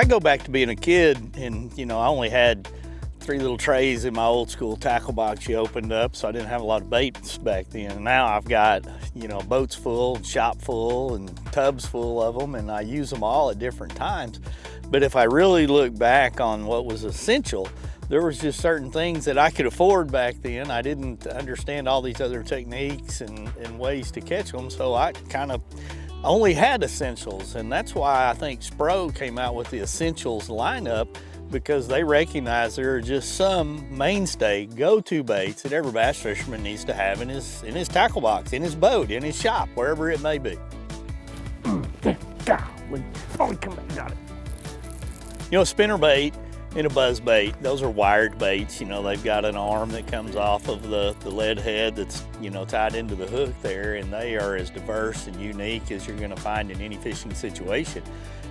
I go back to being a kid, and you know, I only had 3 little trays in my old school tackle box you opened up, so I didn't have a lot of baits back then. And now I've got, you know, boats full, shop full, and tubs full of them, and I use them all at different times. But if I really look back on what was essential, there was just certain things that I could afford back then. I didn't understand all these other techniques and ways to catch them, so I kind of only had essentials. And that's why I think SPRO came out with the essentials lineup, because they recognize there are just some mainstay go-to baits that every bass fisherman needs to have in his tackle box, in his boat, in his shop, wherever it may be. Golly. Oh, come back, got it. You know, spinner bait and a buzz bait, those are wired baits. You know, they've got an arm that comes off of the lead head that's, you know, tied into the hook there, and they are as diverse and unique as you're gonna find in any fishing situation.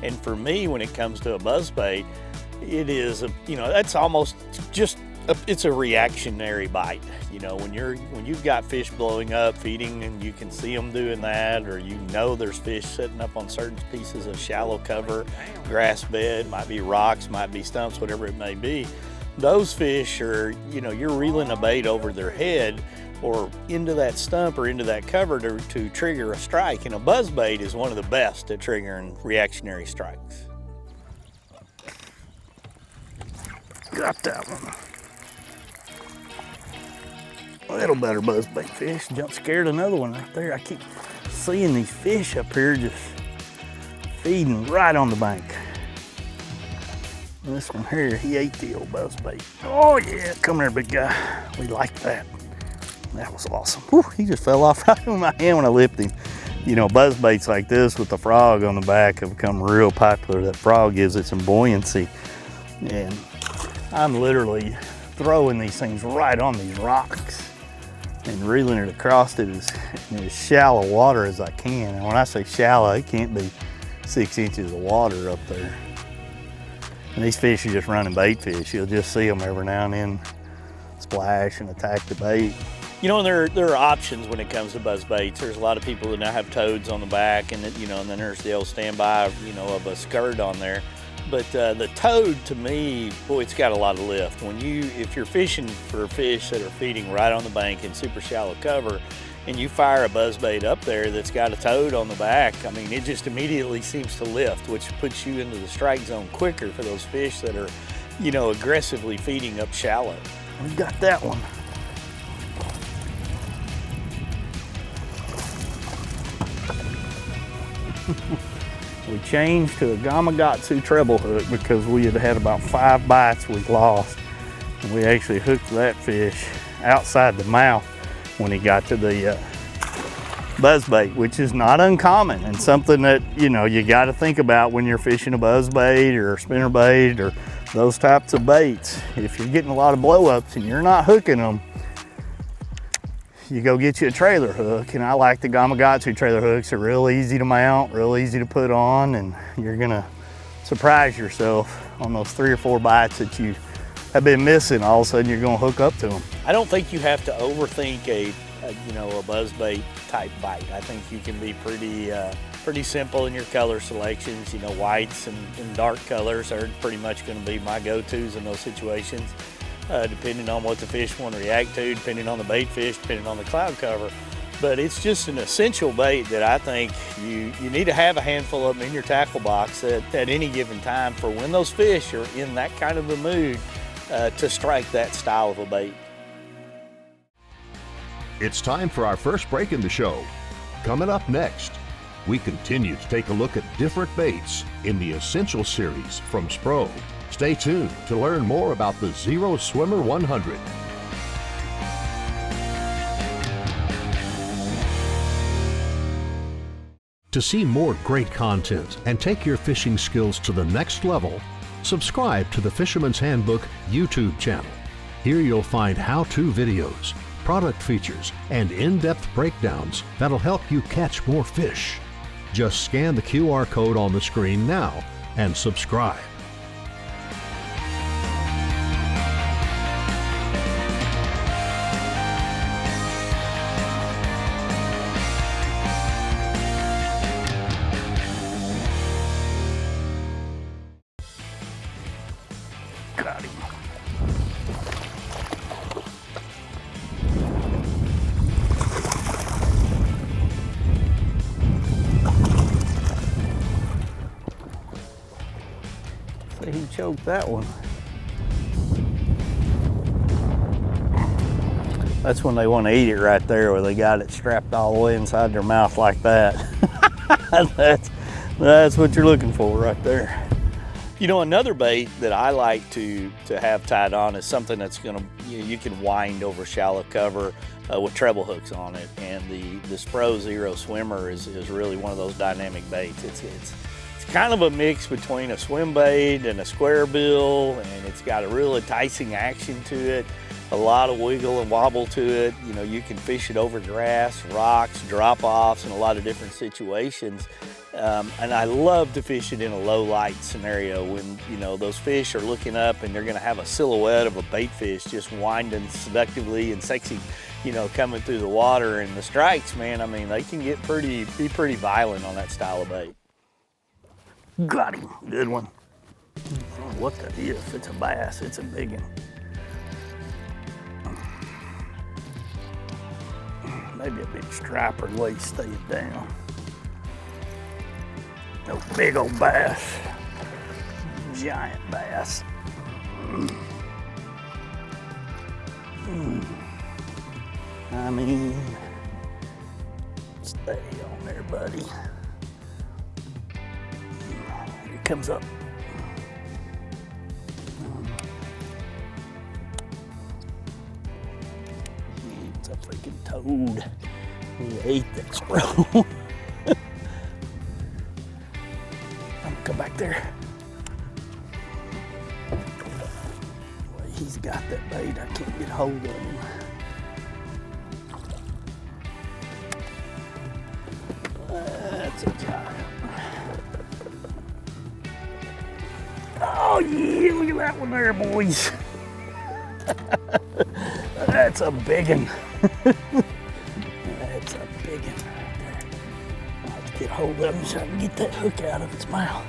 And for me, when it comes to a buzz bait, it is you know, that's almost just it's a reactionary bite. You know, when you've got fish blowing up, feeding, and you can see them doing that, or you know there's fish sitting up on certain pieces of shallow cover, grass bed, might be rocks, might be stumps, whatever it may be. Those fish are, you know, you're reeling a bait over their head or into that stump or into that cover to trigger a strike. And a buzz bait is one of the best at triggering reactionary strikes. Got that one. A little better buzzbait fish. Jump scared another one right there. I keep seeing these fish up here just feeding right on the bank. And this one here, he ate the old buzzbait. Oh yeah, come here, big guy. We like that. That was awesome. Whew, he just fell off right in my hand when I lifted him. You know, buzzbaits like this with the frog on the back have become real popular. That frog gives it some buoyancy. And I'm literally throwing these things right on these rocks and reeling it across it in as shallow water as I can. And when I say shallow, it can't be 6 inches of water up there. And these fish are just running bait fish. You'll just see them every now and then splash and attack the bait. You know, there are options when it comes to buzz baits. There's a lot of people that now have toads on the back, and you know, and then there's the old standby, you know, of a skirt on there. But the toad, to me, boy, it's got a lot of lift. If you're fishing for fish that are feeding right on the bank in super shallow cover, and you fire a buzzbait up there that's got a toad on the back, I mean, it just immediately seems to lift, which puts you into the strike zone quicker for those fish that are, you know, aggressively feeding up shallow. We've got that one. We changed to a Gamakatsu treble hook because we had had about 5 bites we lost. And we actually hooked that fish outside the mouth when he got to the buzzbait, which is not uncommon and something that, you know, you got to think about when you're fishing a buzzbait or a spinnerbait or those types of baits. If you're getting a lot of blow-ups and you're not hooking them, you go get you a trailer hook, and I like the Gamakatsu trailer hooks. They're real easy to mount, real easy to put on, and you're gonna surprise yourself on those 3 or 4 bites that you have been missing. All of a sudden you're gonna hook up to them. I don't think you have to overthink a buzzbait type bite. I think you can be pretty simple in your color selections. You know, whites and dark colors are pretty much gonna be my go-tos in those situations. Depending on what the fish want to react to, depending on the bait fish, depending on the cloud cover. But it's just an essential bait that I think you need to have a handful of them in your tackle box at any given time for when those fish are in that kind of a mood to strike that style of a bait. It's time for our first break in the show. Coming up next, we continue to take a look at different baits in the Essential Series from SPRO. Stay tuned to learn more about the Zero Swimmer 100. To see more great content and take your fishing skills to the next level, subscribe to the Fisherman's Handbook YouTube channel. Here you'll find how-to videos, product features, and in-depth breakdowns that'll help you catch more fish. Just scan the QR code on the screen now and subscribe. choked that one. That's when they want to eat it right there, where they got it strapped all the way inside their mouth like that. That's what you're looking for right there. You know, another bait that I like to have tied on is something that's gonna, you can wind over shallow cover with treble hooks on it. And the SPRO Zero Swimmer is really one of those dynamic baits. It's kind of a mix between a swim bait and a square bill, and it's got a real enticing action to it, a lot of wiggle and wobble to it. You know, you can fish it over grass, rocks, drop-offs, in a lot of different situations. And I love to fish it in a low light scenario when, you know, those fish are looking up and they're gonna have a silhouette of a bait fish just winding seductively and sexy, you know, coming through the water. And the strikes, man, I mean, they can get be pretty violent on that style of bait. Got him, good one. What the if, it's a bass, it's a big one. Maybe a big striper the way you stay it down. No big old bass, giant bass. I mean, stay on there, buddy. Here it comes up. It's a freaking toad. He ate that SPRO. Come back there. Boy, he's got that bait. I can't get hold of him. That's a giant. Oh yeah, look at that one there, boys. That's a big one. That's a big one right there. I'll have to get hold of him so I can get that hook out of its mouth.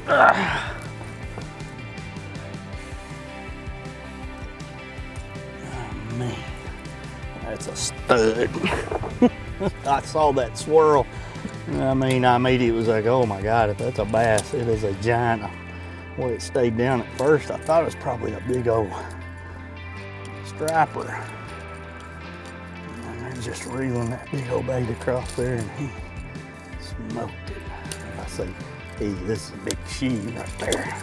Oh man, that's a stud. I saw that swirl. I mean, I immediately was like, oh my God, if that's a bass, it is a giant. Well, it stayed down at first. I thought it was probably a big old striper. And they're just reeling that big old bait across there, and he smoked it. I say, hey, this is a big sheet right there.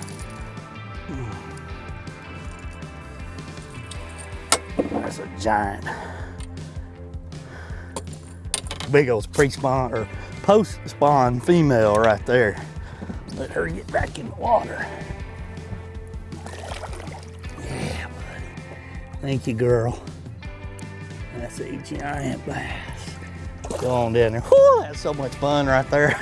That's a giant. Big old pre-spawn or post-spawn female right there. Let her get back in the water. Yeah, buddy. Thank you, girl. That's a giant bass. Go on down there. Whew, that's so much fun right there.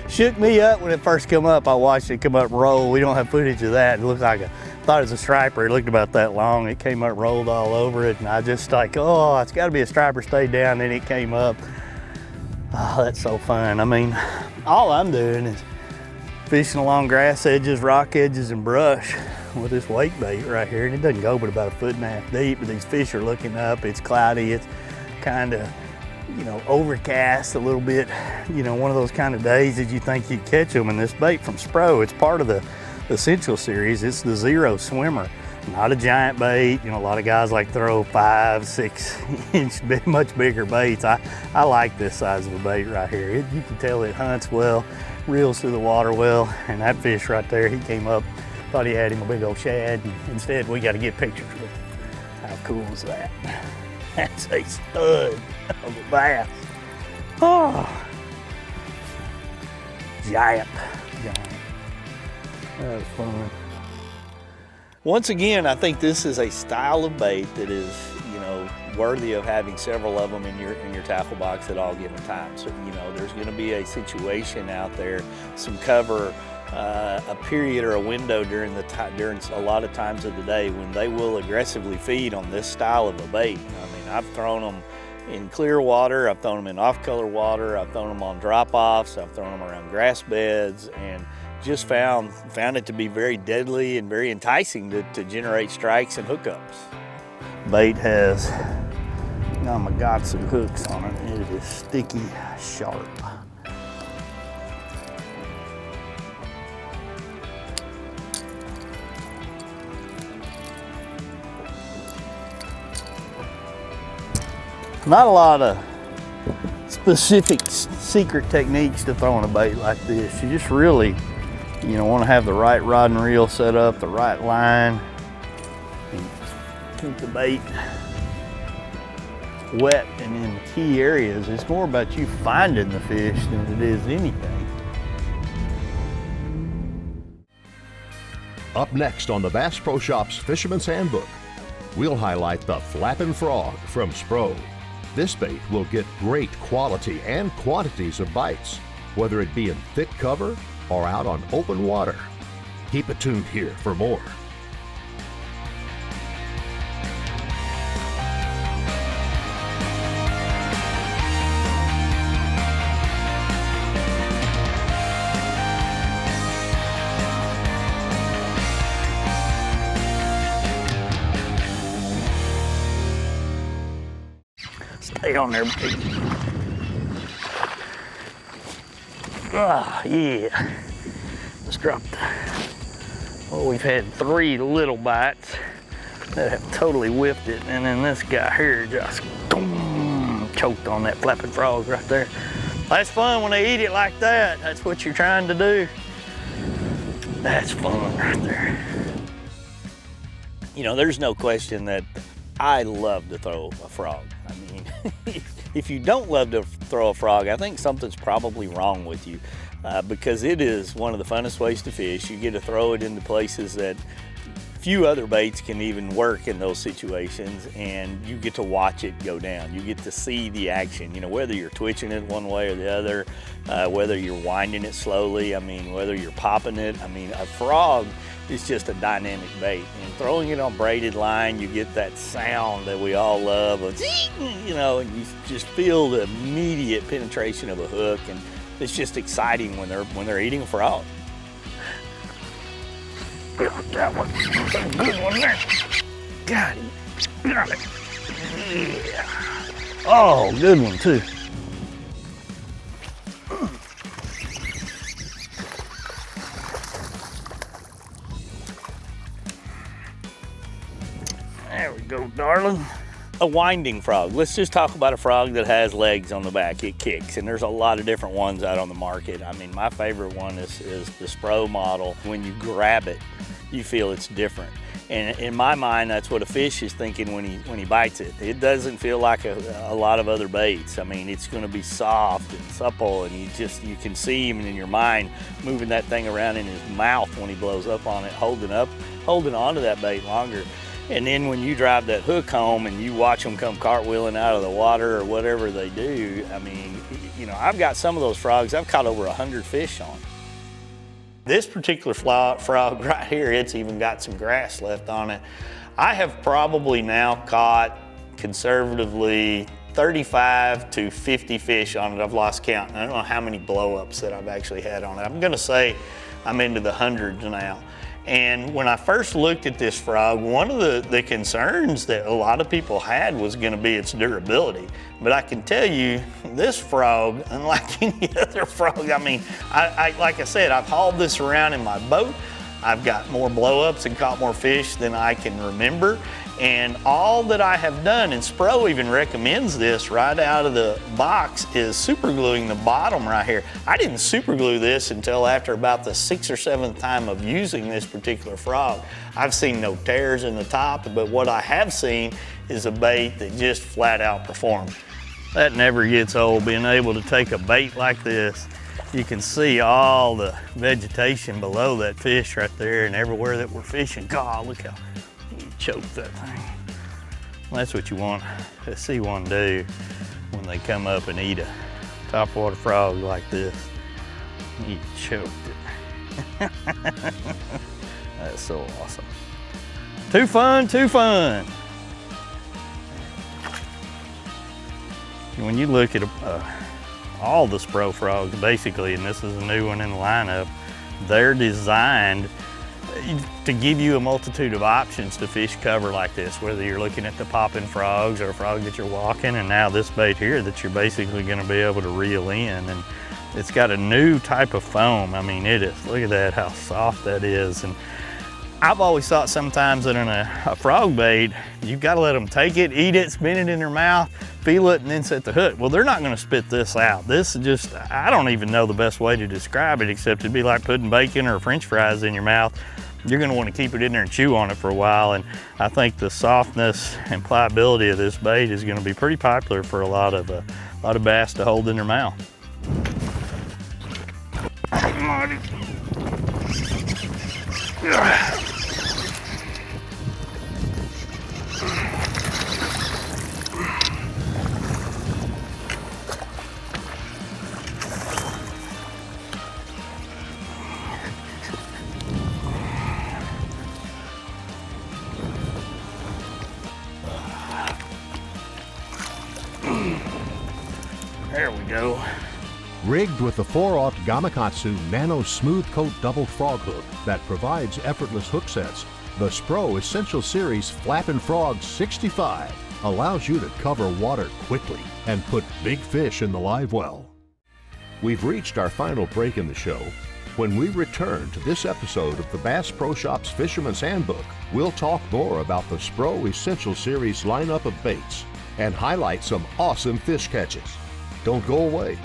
Shook me up when it first came up. I watched it come up and roll. We don't have footage of that. It looked like thought it was a striper. It looked about that long. It came up, rolled all over it, and I just like, oh, it's got to be a striper. Stayed down, then it came up. Oh, that's so fun. I mean, all I'm doing is fishing along grass edges, rock edges, and brush with this wake bait right here. And it doesn't go but about 1.5 feet deep, but these fish are looking up. It's cloudy. It's kind of, you know, overcast a little bit. You know, one of those kind of days that you think you'd catch them. And this bait from SPRO, it's part of the Essential Series. It's the Zero Swimmer. Not a giant bait. You know, a lot of guys like throw 5, 6 inch, much bigger baits. I like this size of a bait right here. You can tell it hunts well, reels through the water well, and that fish right there, he came up, thought he had him a big old shad, and instead we got to get pictures with him. How cool is that? That's a stud of a bass. Oh, giant. That was fun. Once again, I think this is a style of bait that is, you know, worthy of having several of them in your tackle box at all given time. So, you know, there's going to be a situation out there, some cover, a period or a window during a lot of times of the day when they will aggressively feed on this style of a bait. I mean, I've thrown them in clear water, I've thrown them in off-color water, I've thrown them on drop-offs, I've thrown them around grass beds, and just found it to be very deadly and very enticing to generate strikes and hookups. Bait has Gamakatsu hooks on it. It is sticky, sharp. Not a lot of specific secret techniques to throwing a bait like this. You just really, want to have the right rod and reel set up, the right line, and keep the bait wet and in the key areas. It's more about you finding the fish than it is anything. Up next on the Bass Pro Shop's Fisherman's Handbook, we'll highlight the Flappin' Frog from SPRO. This bait will get great quality and quantities of bites, whether it be in thick cover or out on open water. Keep it tuned here for more. Stay on there, baby. Ah, yeah. Let's drop the, well, we've had 3 little bites that have totally whipped it, and then this guy here just choked on that flapping frog right there. That's fun when they eat it like that. That's what you're trying to do. That's fun right there. There's no question that I love to throw a frog. I mean, if you don't love to throw a frog, I think something's probably wrong with you, because it is one of the funnest ways to fish. You get to throw it into places that few other baits can even work in those situations, and you get to watch it go down. You get to see the action, whether you're twitching it one way or the other, whether you're winding it slowly, whether you're popping it. A frog is just a dynamic bait, and throwing it on braided line, you get that sound that we all love of, and you just feel the immediate penetration of a hook, and it's just exciting when they're eating a frog. Got that one. Good one there. Got it. Got it. Yeah. Oh, good one too. There we go, darling. A winding frog. Let's just talk about a frog that has legs on the back. It kicks, and there's a lot of different ones out on the market. My favorite one is the SPRO model. When you grab it, you feel it's different. And in my mind, that's what a fish is thinking when he bites it. It doesn't feel like a lot of other baits. It's going to be soft and supple, and you can see him in your mind moving that thing around in his mouth when he blows up on it, holding on to that bait longer. And then when you drive that hook home and you watch them come cartwheeling out of the water or whatever they do, I've got some of those frogs I've caught over 100 fish on. This particular frog right here, it's even got some grass left on it. I have probably now caught conservatively 35 to 50 fish on it. I've lost count. I don't know how many blow-ups that I've actually had on it. I'm gonna say I'm into the hundreds now. And when I first looked at this frog, one of the concerns that a lot of people had was going to be its durability. But I can tell you, this frog, unlike any other frog, like I said, I've hauled this around in my boat. I've got more blow-ups and caught more fish than I can remember. And all that I have done, and SPRO even recommends this right out of the box, is super gluing the bottom right here. I didn't super glue this until after about the 6th or 7th time of using this particular frog. I've seen no tears in the top, but what I have seen is a bait that just flat out performs. That never gets old, being able to take a bait like this. You can see all the vegetation below that fish right there and everywhere that we're fishing. God, look how you choke that thing. Well, that's what you want to see one do when they come up and eat a topwater frog like this. You choked it. That's so awesome. Too fun, too fun. When you look at all the SPRO frogs, basically, and this is a new one in the lineup, they're designed to give you a multitude of options to fish cover like this, whether you're looking at the popping frogs or a frog that you're walking, and now this bait here that you're basically going to be able to reel in. And it's got a new type of foam. I mean, it is, look at that, how soft that is. And I've always thought sometimes that in a frog bait, you've got to let them take it, eat it, spin it in their mouth. feel it, and then set the hook. Well, they're not gonna spit this out. This is just, I don't even know the best way to describe it, except it'd be like putting bacon or French fries in your mouth. You're gonna wanna keep it in there and chew on it for a while, and I think the softness and pliability of this bait is gonna be pretty popular for a lot of bass to hold in their mouth. There we go. Rigged with the 4/0 Gamakatsu Nano Smooth Coat Double Frog Hook that provides effortless hook sets, the SPRO Essential Series Flappin' Frog 65 allows you to cover water quickly and put big fish in the live well. We've reached our final break in the show. When we return to this episode of the Bass Pro Shop's Fisherman's Handbook, we'll talk more about the SPRO Essential Series lineup of baits and highlight some awesome fish catches. Don't go away.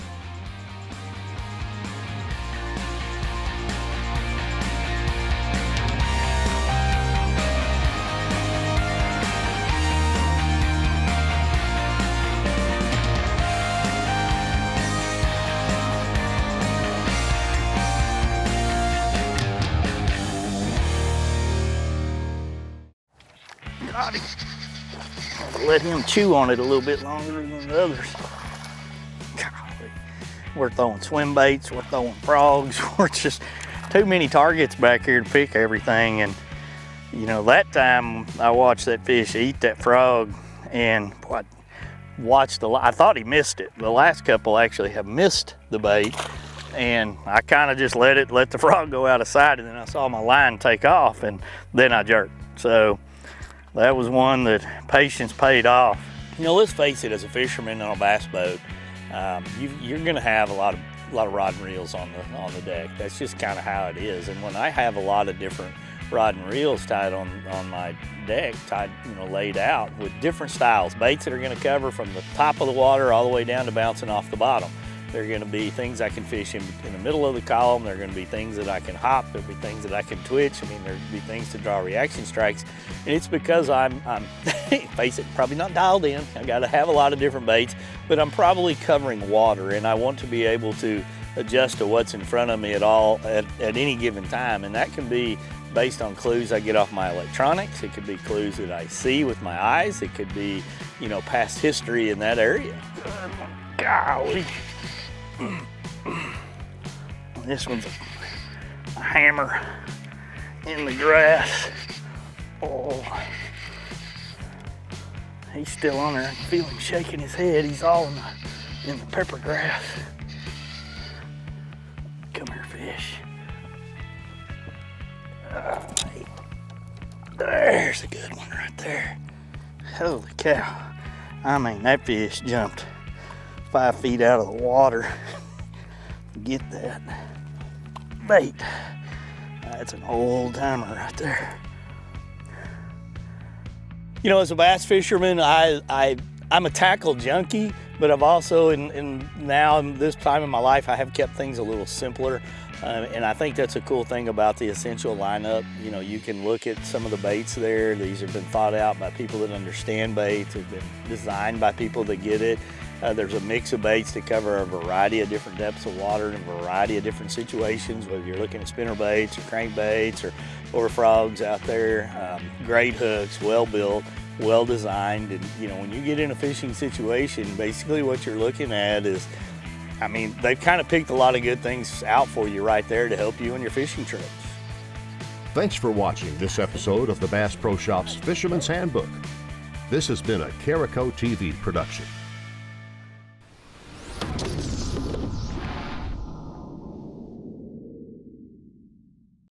Got him. Let him chew on it a little bit longer than the others. Golly. We're throwing swim baits, we're throwing frogs, we're just too many targets back here to pick everything. And you know, that time I watched that fish eat that frog, and what, I thought he missed it. The last couple actually have missed the bait, and I kind of just let the frog go out of sight, and then I saw my line take off, and then I jerked. So that was one that patience paid off. You know, let's face it, as a fisherman on a bass boat, you're gonna have a lot of rod and reels on the deck. That's just kind of how it is. And when I have a lot of different rod and reels tied on my deck, laid out with different styles, baits that are gonna cover from the top of the water all the way down to bouncing off the bottom. There are going to be things I can fish in the middle of the column. There are going to be things that I can hop. There'll be things that I can twitch. I mean, there'll be things to draw reaction strikes. And it's because I'm face it, probably not dialed in. I got to have a lot of different baits, but I'm probably covering water, and I want to be able to adjust to what's in front of me at any given time. And that can be based on clues I get off my electronics. It could be clues that I see with my eyes. It could be, past history in that area. Golly. This one's a hammer in the grass. Oh, he's still on there. I can feel him shaking his head. He's all in the pepper grass. Come here, fish. There's a good one right there. Holy cow. I mean, that fish jumped 5 feet out of the water. Get that bait. That's an old timer right there. You know, as a bass fisherman, I'm a tackle junkie, but I've also, now in this time in my life, I have kept things a little simpler. And I think that's a cool thing about the Essential lineup. You know, you can look at some of the baits there. These have been thought out by people that understand baits. They've been designed by people that get it. There's a mix of baits to cover a variety of different depths of water and a variety of different situations, whether you're looking at spinner baits or crankbaits or frogs out there. Great hooks, well built, well designed. And when you get in a fishing situation, basically what you're looking at is, they've kind of picked a lot of good things out for you right there to help you in your fishing trips. Thanks for watching this episode of the Bass Pro Shop's Fisherman's Handbook. This has been a Carico TV production.